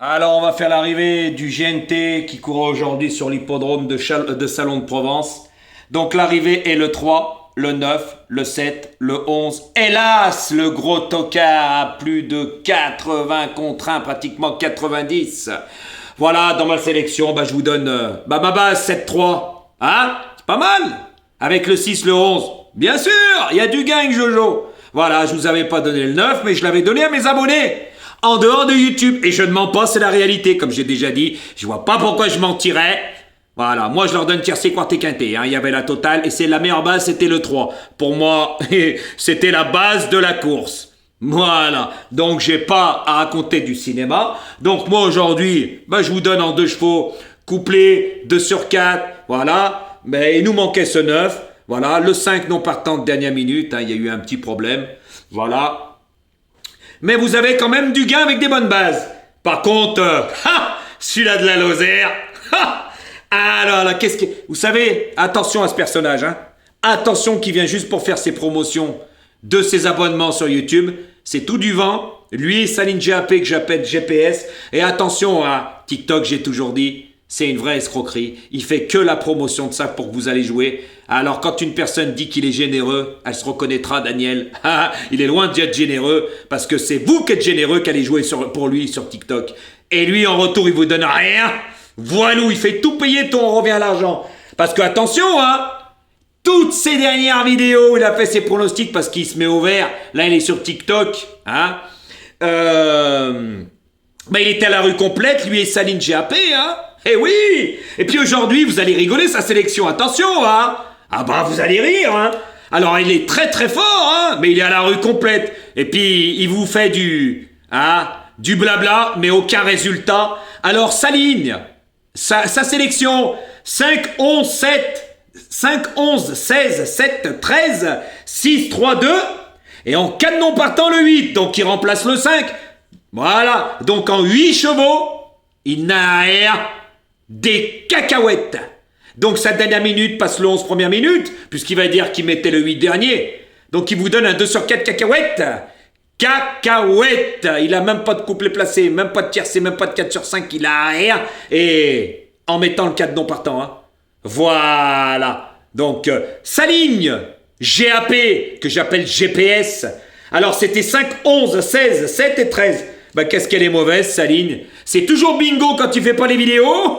Alors, on va faire l'arrivée du GNT qui court aujourd'hui sur l'hippodrome de Salon de Provence. Donc, l'arrivée est le 3, le 9, le 7, le 11. Hélas, le gros tocard a plus de 80 contre 1, pratiquement 90. Voilà, dans ma sélection, je vous donne ma base 7-3. Hein? C'est pas mal. Avec le 6, le 11. Bien sûr, il y a du gain, Jojo. Voilà, je vous avais pas donné le 9, mais je l'avais donné à mes abonnés. En dehors de YouTube. Et je ne mens pas, c'est la réalité. Comme j'ai déjà dit, je vois pas pourquoi je mentirais. Voilà, moi je leur donne tiercé, quart et quinté. Il y avait la totale et c'est la meilleure base, c'était le 3. Pour moi, c'était la base de la course. Voilà, donc j'ai pas à raconter du cinéma. Donc moi aujourd'hui, je vous donne en 2 chevaux, couplet 2 sur 4, voilà. Mais il nous manquait ce 9, voilà. Le 5 non partant de dernière minute, il y a eu un petit problème, voilà. Mais vous avez quand même du gain avec des bonnes bases. Par contre, celui-là de la Lozère, alors là, qu'est-ce que... Vous savez, attention à ce personnage, hein. Attention qui vient juste pour faire ses promotions de ses abonnements sur YouTube. C'est tout du vent. Lui et Saline GAP que j'appelle GPS. Et attention à TikTok, j'ai toujours dit, c'est une vraie escroquerie. Il fait que la promotion de ça pour que vous allez jouer. Alors quand une personne dit qu'il est généreux, elle se reconnaîtra, Daniel. Il est loin d'être généreux parce que c'est vous qui êtes généreux qui allez jouer pour lui sur TikTok. Et lui en retour, il vous donne rien. Voilou, il fait tout payer, ton revient à l'argent. Parce que attention, toutes ces dernières vidéos, il a fait ses pronostics parce qu'il se met au vert. Là, il est sur TikTok, il était à la rue complète, lui et Saline GAP, Eh oui. Et puis aujourd'hui, vous allez rigoler sa sélection, attention, vous allez rire, Alors, il est très très fort, mais il est à la rue complète. Et puis, il vous fait du blabla, mais aucun résultat. Alors, Saline, sa sélection, 5, 11, 7, 5, 11, 16, 7, 13, 6, 3, 2. Et en 4 non partant, le 8. Donc, il remplace le 5. Voilà. Donc, en 8 chevaux, il n'a rien des cacahuètes. Donc, sa dernière minute passe le 11 première minute, puisqu'il va dire qu'il mettait le 8 dernier. Donc, il vous donne un 2 sur 4 cacahuètes. Cacahuète. Il a même pas de couplet placé, même pas de tiercé, même pas de 4 sur 5, il a rien. Et en mettant le 4 non partant, Voilà. Donc, sa ligne GAP, que j'appelle GPS. Alors, c'était 5, 11, 16, 7 et 13. Qu'est-ce qu'elle est mauvaise, sa ligne. C'est toujours bingo quand tu fais pas les vidéos,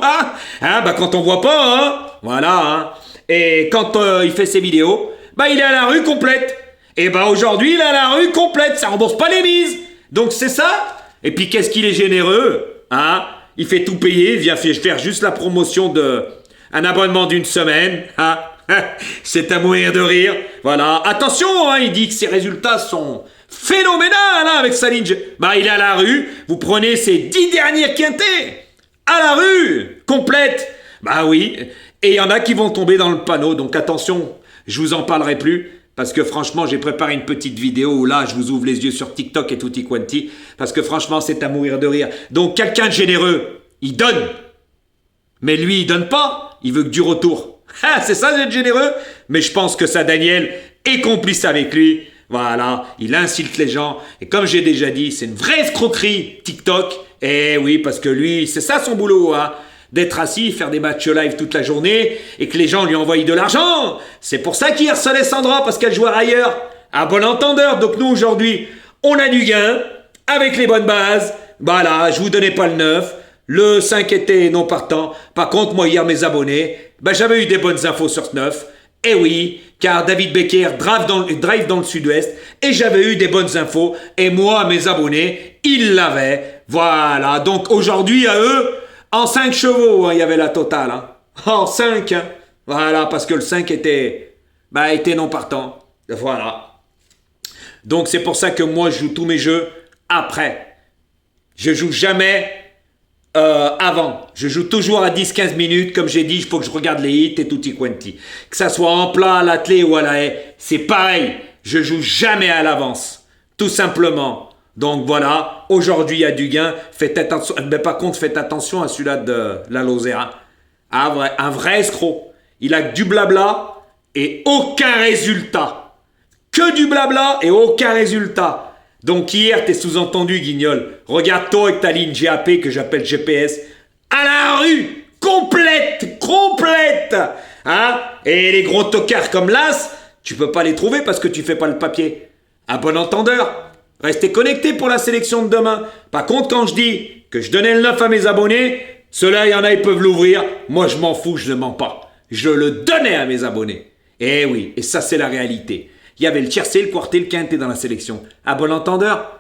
quand on voit pas, Voilà, Et quand il fait ses vidéos, il est à la rue complète. Et aujourd'hui, il est à la rue complète, ça rembourse pas les mises. Donc c'est ça. Et puis qu'est-ce qu'il est généreux, Il fait tout payer, il vient faire juste la promotion de un abonnement d'une semaine, C'est à mourir de rire. Voilà. Attention, il dit que ses résultats sont phénoménal, avec Saline. Il est à la rue, vous prenez ces 10 derniers quintés, à la rue, complète. Oui, et il y en a qui vont tomber dans le panneau, donc attention, je vous en parlerai plus, parce que franchement, j'ai préparé une petite vidéo où là, je vous ouvre les yeux sur TikTok et tutti quanti, parce que franchement, c'est à mourir de rire. Donc, quelqu'un de généreux, il donne, mais lui, il donne pas, il veut que du retour. C'est ça d'être généreux. Mais je pense que ça, Daniel est complice avec lui. Voilà, il insulte les gens. Et comme j'ai déjà dit, c'est une vraie escroquerie, TikTok. Eh oui, parce que lui, c'est ça son boulot, d'être assis, faire des matchs live toute la journée et que les gens lui envoient de l'argent. C'est pour ça qu'il harcelait Sandra, parce qu'elle jouait ailleurs. À bon entendeur. Donc nous, aujourd'hui, on a du gain avec les bonnes bases. Voilà, je vous donnais pas le 9. Le 5 était non partant. Par contre, moi, hier, mes abonnés, j'avais eu des bonnes infos sur ce 9. Eh oui, car David Becker drive dans le sud-ouest et j'avais eu des bonnes infos. Et moi, mes abonnés, ils l'avaient. Voilà, donc aujourd'hui, à eux, en 5 chevaux, il y avait la totale. En 5, Voilà, parce que le 5 était non partant. Voilà. Donc c'est pour ça que moi, je joue tous mes jeux après. Je joue jamais avant. Je joue toujours à 10-15 minutes. Comme j'ai dit, il faut que je regarde les hits et tutti quanti. Que ça soit en plat, à l'attelé ou à la haie, c'est pareil. Je joue jamais à l'avance. Tout simplement. Donc voilà, aujourd'hui il y a du gain. Faites attention. Mais par contre, faites attention à celui-là de la Lozère. Un vrai escroc. Il a que du blabla et aucun résultat. Que du blabla et aucun résultat. Donc hier, t'es sous-entendu, Guignol. Regarde-toi avec ta ligne GAP que j'appelle GPS. À la rue, complète. Hein? Et les gros tocards comme l'As, tu peux pas les trouver parce que tu fais pas le papier. À bon entendeur, restez connectés pour la sélection de demain. Par contre, quand je dis que je donnais le 9 à mes abonnés, ceux-là, il y en a, ils peuvent l'ouvrir. Moi, je m'en fous, je ne mens pas. Je le donnais à mes abonnés. Eh oui, et ça, c'est la réalité. Il y avait le tiercé, le quarté, le quinté dans la sélection. À bon entendeur,